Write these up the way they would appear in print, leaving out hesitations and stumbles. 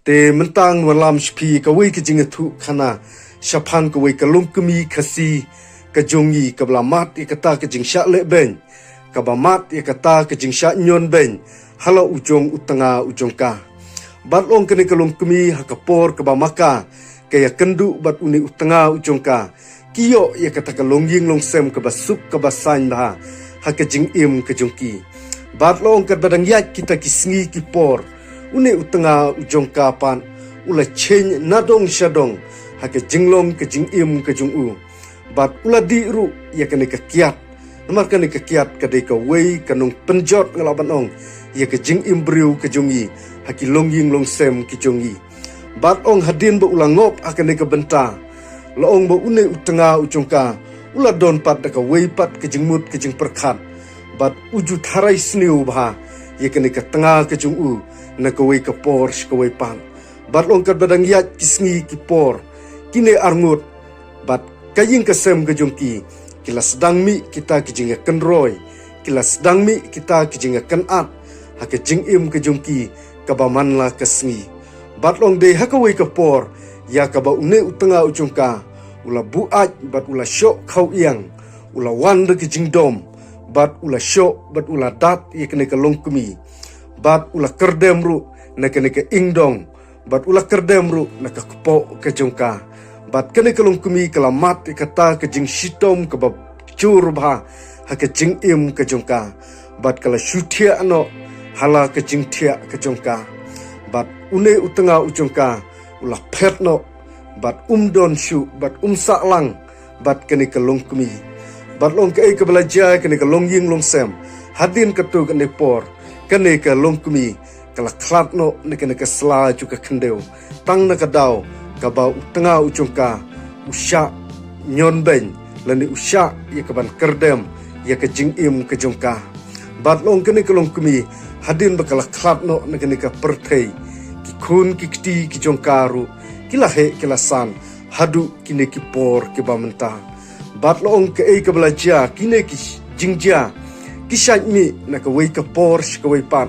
te mentang walam shpi ka wei ka jingathu khana shaphang ka wei ka lungkumi khasi ka jongi ka blamat ikata ka jingsha le ben ka bamat ikata ka jingsha nyon ben hala ujong utanga ujongka batlong kene ka lungkumi hakapor ka bamaka kaya kendu bat uni utanga ujongka kiyo ikata ka longying longsem ka basuk ka basan ha hakajing im ka jongki batlong ka badang yat kita kisngi kipor une utanga ujongka pan ula chen nadong shadong hake jinglong ke jingim ke jungu bat ula di ru ya kene ke kiat namar kene ke kiat ka de ka wei kanung penjot ngalaban ong ya ke jingim briu ke jungi haki longying longsem ke jungi bat ong hadin ba ula ngop akene ke benta la ong ba une utanga ujongka ula don pat da ka wei pat ke jingmut ke jing perkhat bat uju tharai sniu bha ye kene ka tanga ke jungu na ka wei ka por ka wei pan bat long ka badang yat kisngi ki por kine arngut bat kaying kasem ke jungki kila sedang mi kita ki jinga kenroy kila sedang mi kita ki jinga kenat hake jingim ke jungki ka baman la kasngi bat long de haka wei ka por ya ka ba une utanga ujungka ula buat bat ula syok khau yang ula wan de ki jingdom bat ula syok bat ula dat ye kene ka longkumi bat ula kerdem ru na kene ka ingdong bat ula kerdem ru na ka kepo ka jongka bat kene ka longkumi kalamat ikata ka jing shitom ka ba chur bha ha ka jing im ka jongka bat kala shuthia ano hala ka jing thia ka jongka bat une utanga ujongka ula phet no bat don shu bat saklang bat kene ka longkumi bat long ka ka belajar kene ka longying longsem hadin ka tu kene por kene ka longkumi kala klat no ne kene ka sla ju ka khendeu tang na ka dau ka ba utanga ujongka usha nyon ben lani usha ye ka ban kerdem ye ka jingim ka jongka bat long kene ka longkumi hadin ba kala klat no ne kene ka perthei ki khun ki kti ki jongkaru kila he kila san hadu kine ki por ki ba menta bat long ka ka belajar kine ki jingja kisah ni nak wei ka Porsche ka wei pat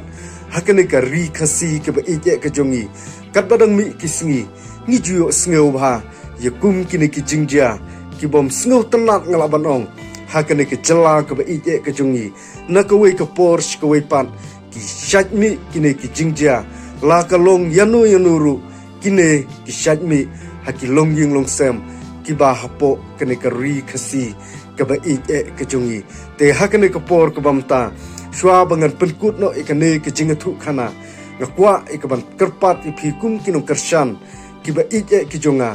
hakane ka ri khasi ka ba ije ka jongi kat badang mi kisngi ni juyo sngo bha ye kum kine ki jingja ki bom sngo tenat ngalaban ong hakane ka jela ka ba ije ka jongi nak wei ka Porsche ka wei pat ki shat mi kine ki jingja la ka long yanu yanuru kine ki shat mi haki longying longsem ki ba hapo kane ka ri khasi ka ba ije ka jongi te hakane ka por ka bamta shwa bangan penkut no ikane ke jingathu khana ngakwa ikaban kerpat ipi kum kinong kershan ki ba ije ki jonga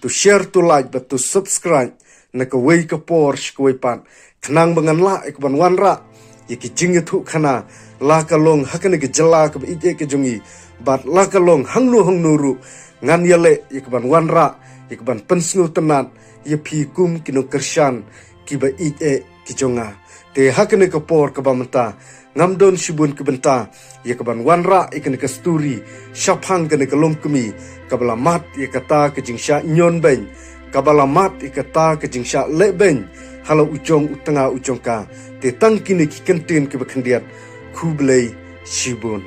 to share to like but to subscribe na ka wei ka por ka wei pan khnang bangan la ikaban wanra ki jingathu khana la ka long hakane ke jala ka ba ije ki jongi bat la ka long hangnu ru ngan yale ikaban wanra ikaban pensnu tenat ipi kum kinong kershan ki ba ije ki jonga te hakane ka por ka bamta ngamdon shibun ka benta ye ka ban wanra ikane ka sturi shaphang kane ka longkumi ka bala mat ye kata ka jingsha nyon ben ka bala mat ikata ka jingsha le ben hala ujong utanga ujongka te tangkine ki kentin ka bakhandiat khublei shibun